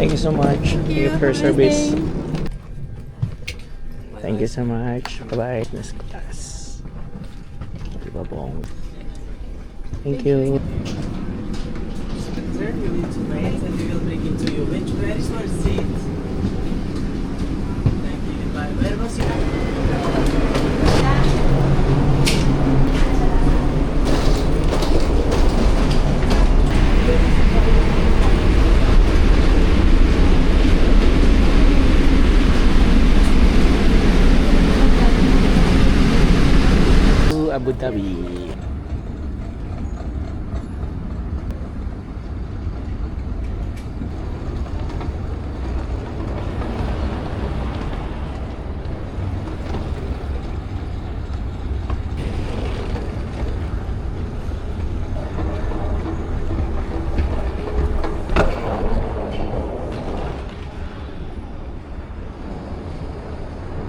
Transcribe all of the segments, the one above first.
Thank you so much. Thank you for your service. Thank you so much. Bye-bye. Business class. Diba bong? Thank you. Sir, you need to pay and we will bring it to you. Where is your seat? Thank you. Bye. Where was your... To Abu Dhabi.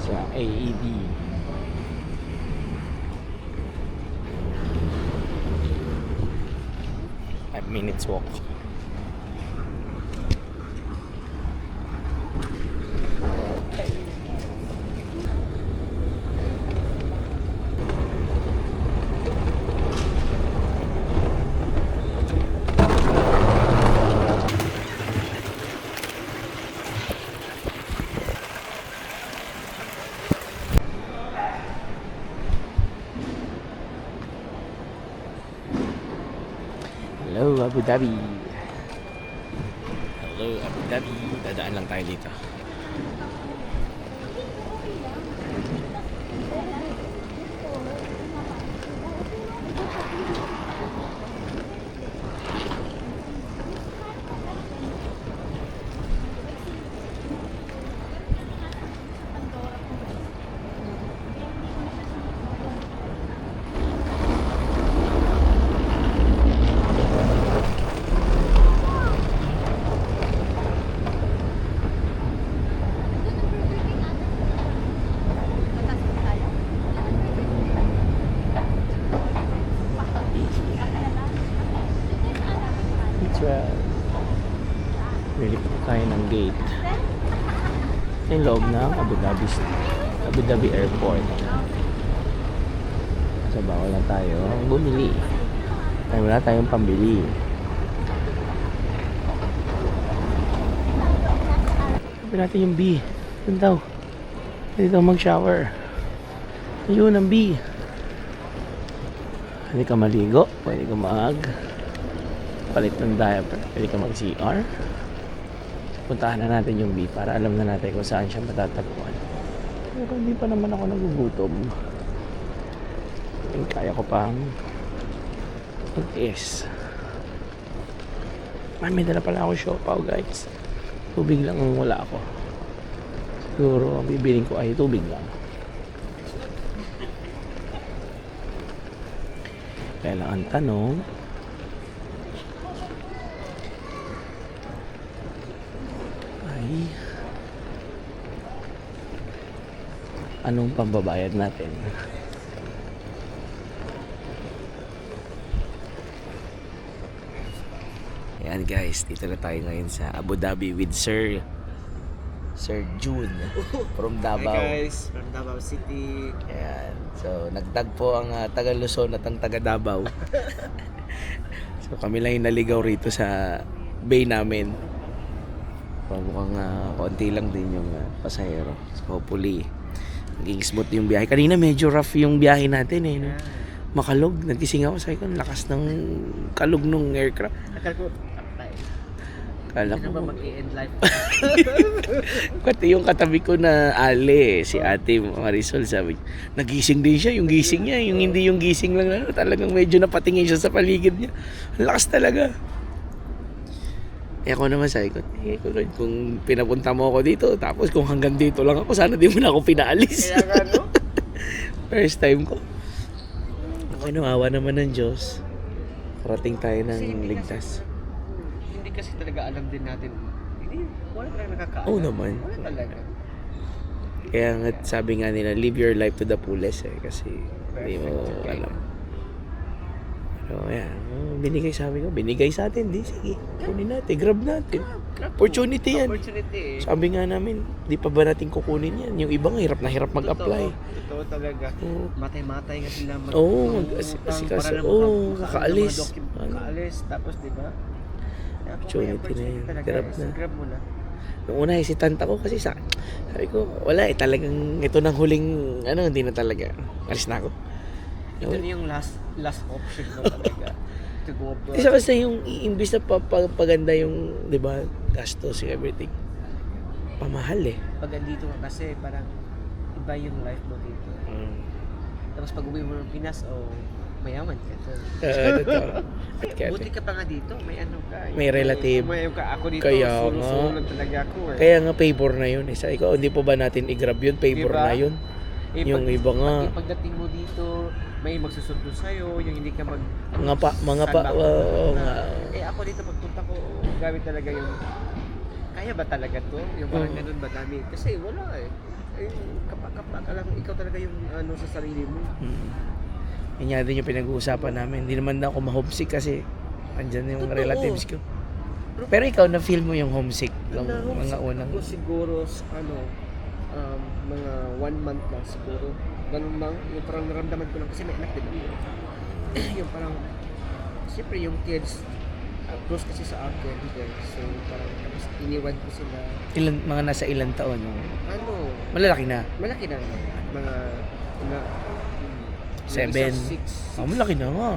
Sa AED. 5 minutes walk. Hello, Abu Dhabi. Hello, Abu Dhabi. Dadaan lang tayo dito. Bili po tayo ng gate. Ito yung loob ng Abu Dhabi Airport. So bawal na tayo bumili. Ay, wala tayong pambili. Sabi natin yung B. Yun daw. Pwede daw mag-shower. Yun ang B. Pwede ka maligo. Pwede ka palit ng diaper. Pwede ka mag-CR. Puntahan na natin yung B para alam na natin kung saan siya matatagpuan. Pero hindi pa naman ako nagugutom. Kaya ko pang mag-is. May dala pala ako siopaw, guys. Tubig lang ang wala ako. Siguro ang bibiling ko ay tubig lang. Kaya lang ang tanong, anong pambabayad natin? Ayan guys, dito na tayo ngayon sa Abu Dhabi with Sir June from Davao. Hi guys, from Davao City. Ayan, so nagtagpo ang taga Luzon at ang taga Davao. So kami lang yung naligaw rito sa bay namin. Mukhang konti lang din yung pasahero. So hopefully naging smooth yung biyahe. Kanina medyo rough yung biyahe natin eh. No? Makalog. Nagising ako. Sabi ko, lakas ng kalog nung aircraft. Akala ko, patay. Kala Hindi ko. na ba mag-i-end life? Pati yung katabi ko na Ale, si Ate Marisol, sabi, nagising din siya. Yung gising niya, yung hindi yung gising lang na, talagang medyo napatingin siya sa paligid niya. Lakas talaga. Eh ako naman sabi ko, kung pinapunta mo ako dito, tapos kung hanggang dito lang ako, sana di mo na ako pinaalis. Kaya nga no? First time ko. Ako nawawa naman ng Diyos. Parating tayo ng ligtas. Hindi kasi talaga alam din natin. Hindi, wala talaga nakakaalam. Oo naman. Wala talaga. Kaya nga sabi nga nila, live your life to the fullest eh. Kasi hindi mo alam. So, ayan. Binigay sabi ko, binigay sa atin, di sige. Kunin natin, grab natin. Opportunity yan. Opportunity eh. Sabi nga namin, di pa ba natin kukunin yan? Yung ibang hirap na hirap mag-apply. Totoo talaga. Oo. Matay-matay nga sila Oo, mangungutang kasi para lang oo, makaalis makaalis. ng mga document, makaalis. Tapos, di ba? Kaya kung may Opportunity na yun. talaga, Grab is na. grab mo na. Nung una, hesitant ako kasi sabi ko, wala talagang ito nang huling, hindi na talaga. Alis na ako. Ito na yung last option mo talaga. To go abroad. Isa kasi yung imbis na paganda yung, di ba, gastos, yung everything. Pamahal eh. Pag andito ka kasi, parang iba yung life mo dito. Tapos pag uwi mo ng Pinas, mayaman ka. Totoo. Buti ka pa nga dito, may ano ka. May relative. May ka. Ako dito, Kaya solo nga. lang talaga ako eh. Kaya nga favor na yun. Isa, ikaw, hindi pa ba natin i-grab yun? Favor Diba? na yun. Yung iba nga. Pagdating mo dito, may magsusundo sa'yo, yung hindi ka mga pa, oo nga. Eh ako dito pagpunta ko, gamit talaga yung, kaya ba talaga to? Yung parang ganun ba dami? Kasi wala eh. Kapak-kapak ka lang, ikaw talaga yung sa sarili mo. Yan nga din yung pinag-uusapan namin. Hindi naman daw ako ma-homesick kasi andyan yung Totoo. relatives ko. Pero ikaw, na-feel mo yung homesick nung Na-homesick mga unang... ako siguro mga 1 month lang siguro. Ganun lang, yung parang naramdaman ko lang kasi may anak din ako. Yung parang, siyempre yung kids, close kasi sa akin. So parang tapos iniwan ko sila. Mga nasa ilang taon yung... Malaki na. Mga, 7. Six. Malaki na nga.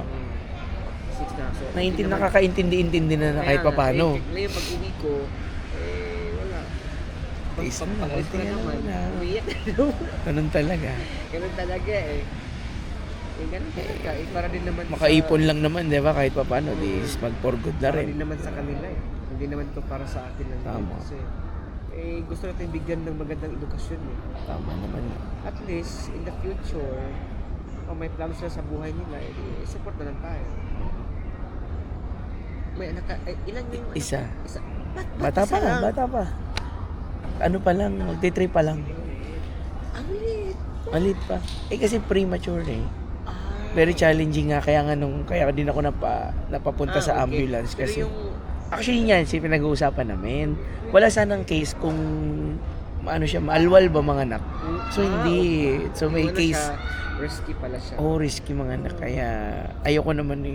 6 na. So, Nakakaintindi-intindi na kahit papano. Ngayon pag uwi ko, wala. Is na, Pag-alis ko na tingnan naman, mo na. umiyak. Ganun talaga. Ganun talaga eh. Ganun talaga. Para din naman Makaipon lang naman, di ba? Kahit papano, di mag for good na para rin. din naman sa kanila eh. Hindi naman to para sa atin lang. Tama. Kasi gusto natin bigyan ng magandang edukasyon eh. Tama naman. At least, in the future, kung may plano sila sa buhay nila, support na lang tayo. May anak ka, ilan yung Isa. Ba't Bata isa pa, lang? bata pa. Ano pa lang, magti-3 pa lang. Ang liit. Malit pa. Kasi premature eh. Ah. Very challenging nga, kaya din ako napapunta sa Okay. ambulance Pero kasi. yung, Actually yan, pinag-uusapan namin. Wala sanang case kung maalwal ba mga anak. So hindi. okay. So may Yung case. siya, risky pala siya. Risky mga anak. Kaya ayoko naman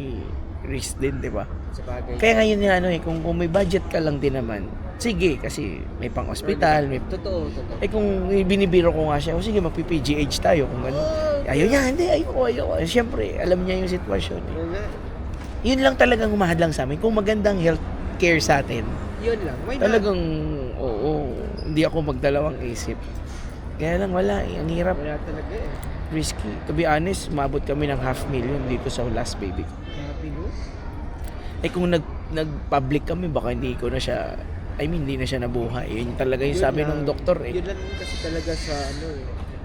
risk din, di ba? Sa bagay. Kaya ngayon nga kung may budget ka lang din naman, sige, kasi may pang hospital, may... Totoo. Kung binibiro ko nga siya, sige, magpi-PGH tayo, kung gano'n. Ayaw niya, hindi, ayoko. Siyempre, alam niya yung sitwasyon. Yun nga. Yun lang talagang humahadlang sa amin. Kung magandang health care sa atin, Yun lang. Why not? talagang, hindi ako magdalawang isip. Kaya lang, wala ang hirap, Wala talaga eh. risky. To be honest, umabot kami ng 500,000 dito sa last baby ko. Grabe no? Kung nag-public kami, baka hindi na siya nabuhay. Yun talaga yung Yun sabi lang. ng doktor eh. Yun lang kasi talaga sa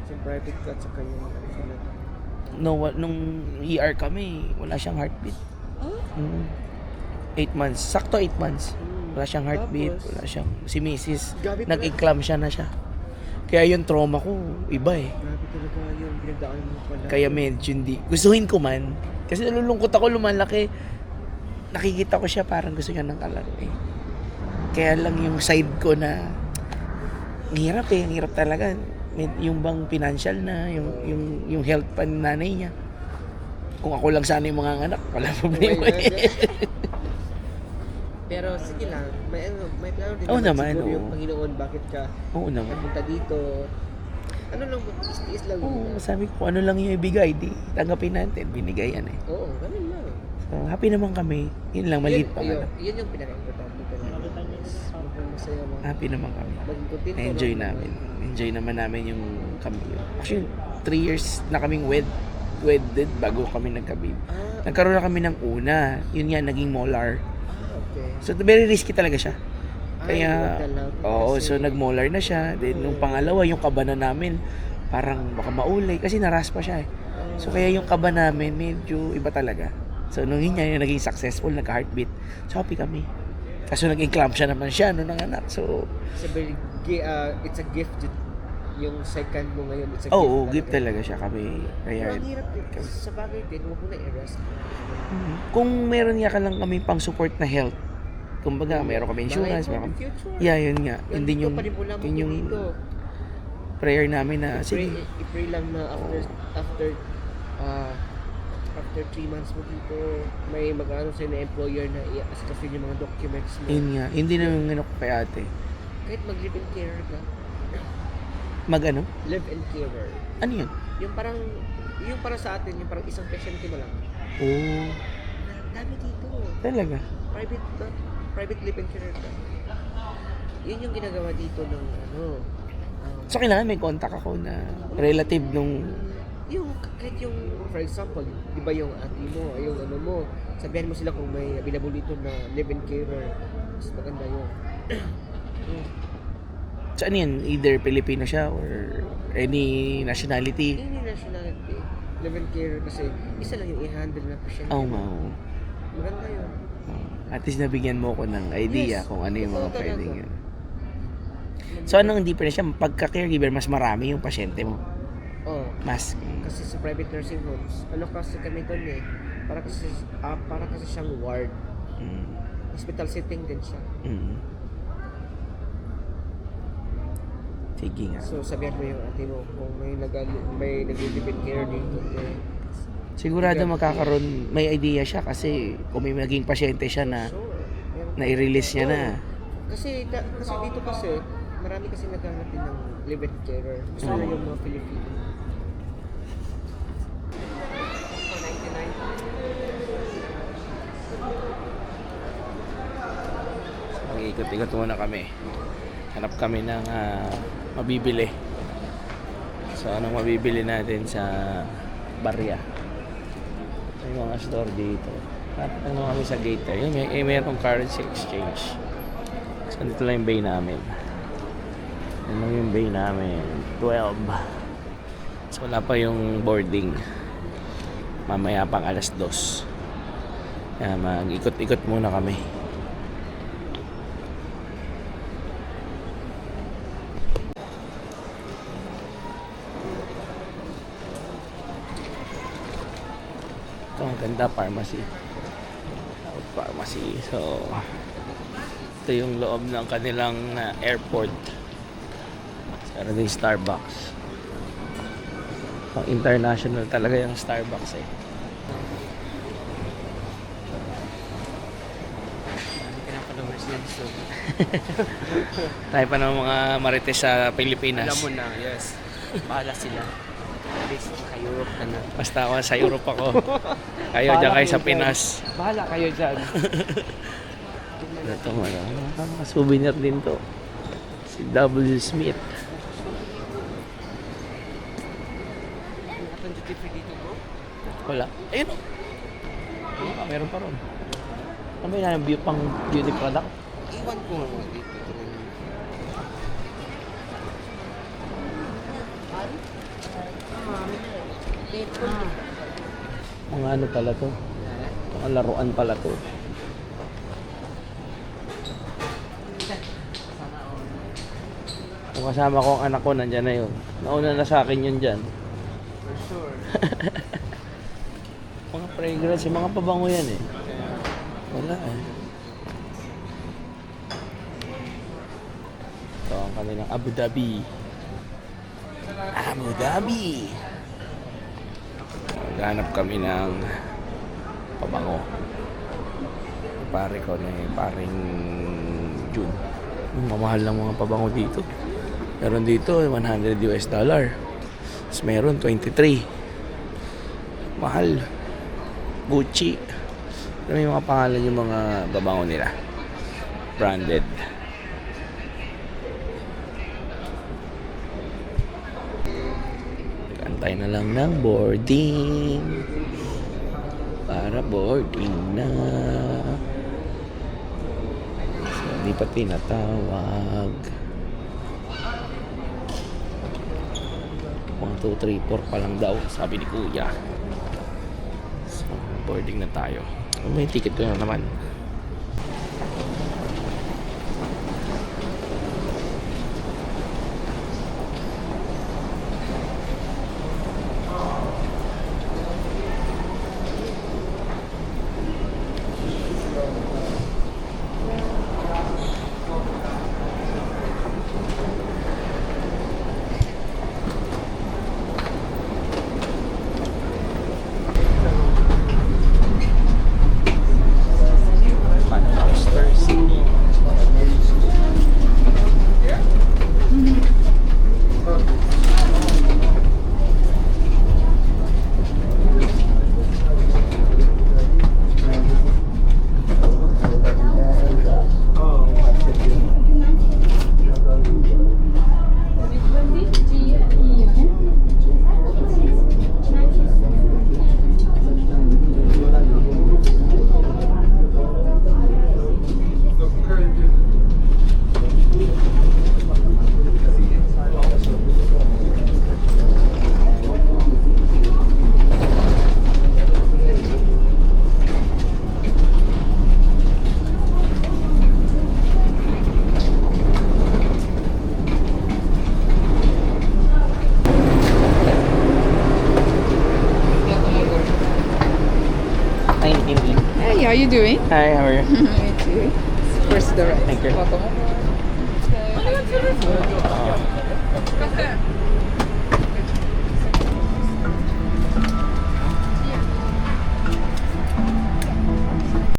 sa private ka at saka yung Nung ER kami, wala siyang heartbeat. 8 months. Sakto 8 months. Wala siyang heartbeat, Tapos? wala siyang... Si Mrs. Gabi talaga. Nag-eclampsia na siya. Kaya yung trauma ko, iba eh. Grabe talaga yung pinagdaan mo pala. Kaya medyo hindi. Gustuhin ko man. Kasi nalulungkot ako, lumalaki. Nakikita ko siya parang gusto niya ng kalaro eh. Kaya lang yung side ko na ang hirap eh. Ang hirap talaga. Yung bang financial na, yung health pa ng nanay niya. Kung ako lang sana yung mga anak, wala problema eh. Pero sige lang, may plano din Oo naman naman, siguro oo. yung Panginoon bakit ka Oo naman. nagpunta dito. Ano lang, tiis lang. Oo, sabi ko, ano lang yung ibigay, di tanggapin natin. Binigay yan eh. Oo, ganun lang. So, happy naman kami. Yun lang, maliit pa nga. Yun yung pinaka-importante talaga. Mukhang masaya mo. Happy naman kami. Mag-continue ka Enjoy lang. namin. Enjoy naman namin yung kami. Actually, 3 years na kaming wedded bago kami nagka-babe. Nagkaroon na kami ng una. Yun nga, naging molar. Okay. So, very risky talaga siya. Kaya, Ay, wala. oo, Kasi- so nag-molar na siya. Then, nung pangalawa, yung kaba na namin, parang baka maulay. Kasi naraspa siya eh. So, kaya yung kaba namin, medyo iba talaga. So, nung yun yung naging successful, nagka-heartbeat. So, happy kami. Kaso nag-eclampsia naman siya nung nanganak. So, It's a very, it's a gift yung second mo ngayon, it's a Oo, gift gift talaga siya kami. Pero Kaya, ang hirap din kasi sa bagay din, huwag mo na i-rest. kung meron nga ka lang kami pang support na health, kumbaga, meron kami insurance, Malay mo, meron in the future. yeah, yun nga. Yun din yung, Panimula mo yun yung dito. prayer namin na, sige, I-pray lang na after 3 months mo dito, may mag-ano sa'yo na employer na i-assist yung mga documents mo. yun nga. Hindi na yung ano ko kay ate. Kahit mag-live-in carer ka. Mag-ano? Live-in carer. Ano yun? Yung para sa atin, yung parang isang pasyente mo lang. Oh, Dami dito. talaga. Private live-in carer ka. Yun yung ginagawa dito ng So, kailangan may contact ako na relative nung, kahit yung, for example, di ba yung ate mo, yung ano mo, sabihan mo sila kung may available dito na live-in carer. Mas maganda yun. so ano yan? Either Filipino siya or any nationality. Any nationality, live-in carer kasi isa lang yung i-handle na pasyente. Oo nga. Oo. Maganda yun. At least nabigyan mo ko ng idea Yes, kung ano yung mga totoo pwedeng talaga. yun. So, anong difference siya? Pagka-caregiver, mas marami yung pasyente mo. Oh, Mas. kasi sa private nursing homes, ano kasi kami doon para kasi siyang ward. Mm, Hospital setting din siya. mm. Sige nga. So sabihan mo yung ate mo kung may nag-live-in care dito. Sigurado magkakaroon, may idea siya kasi kung may maging pasyente siya na Sure. Meron. na-release niya na. Kasi dito kasi marami kasi naghahanap din ng live-in carer. Gusto nila yung mga Filipino. Mag-ikot-ikot muna kami. Hanap kami ng mabibili. So, anong mabibili natin sa barya? May mga store dito. Tapos ano kami sa gate. Yun, mayroong currency exchange. So, dito lang yung bay namin. Yan lang yung bay namin. 12. So, wala pa yung boarding. Mamaya pang alas 2. Kaya mag-ikot-ikot muna kami. Ito ang ganda, pharmacy. Pharmacy. So, ito yung loob ng kanilang airport. Meron din Starbucks. Pang international talaga yung Starbucks eh. Marami ka ng followers yan. So, Tayo pa ng mga marites sa Pilipinas. alam mo na, yes. Bahala sila. At least naka-Europe ka na. Basta ako sa Europe ako. Kayo dyan kayo sa Pinas. Bahala kayo dyan. Ito mga souvenir din to. Si W. Smith. Atong duty free dito bro? Wala. Ayun o. Meron pa ron. Ano ba yan? Pang beauty product? Iwan ko nga dito. Mga ano pala to? Mga laruan pala to. Kung kasama ko ang anak ko, nandyan na yun. Nauna na sa akin yun dyan. For sure. Mga fragrance, yung mga pabango yan eh. Wala eh. Ito ang kami ng Abu Dhabi. Abu Dhabi! Maghanap kami ng pabango. Pare ko na paring June. Mamahal lang mga pabango dito. Meron dito $100. Tapos meron 23. Mahal. Gucci. Pero may mga pangalan yung mga babango nila. Branded. Antay na lang ng boarding. Para boarding na. So, hindi pa tinatawag. 1, 2, 3, 4 pa lang daw, sabi ni Kuya. So, boarding na tayo. May ticket ko na naman. Hi, Hindi. Hey, how you doing? Hi, how are you? Me too. Where's the right Thank you. photo mo?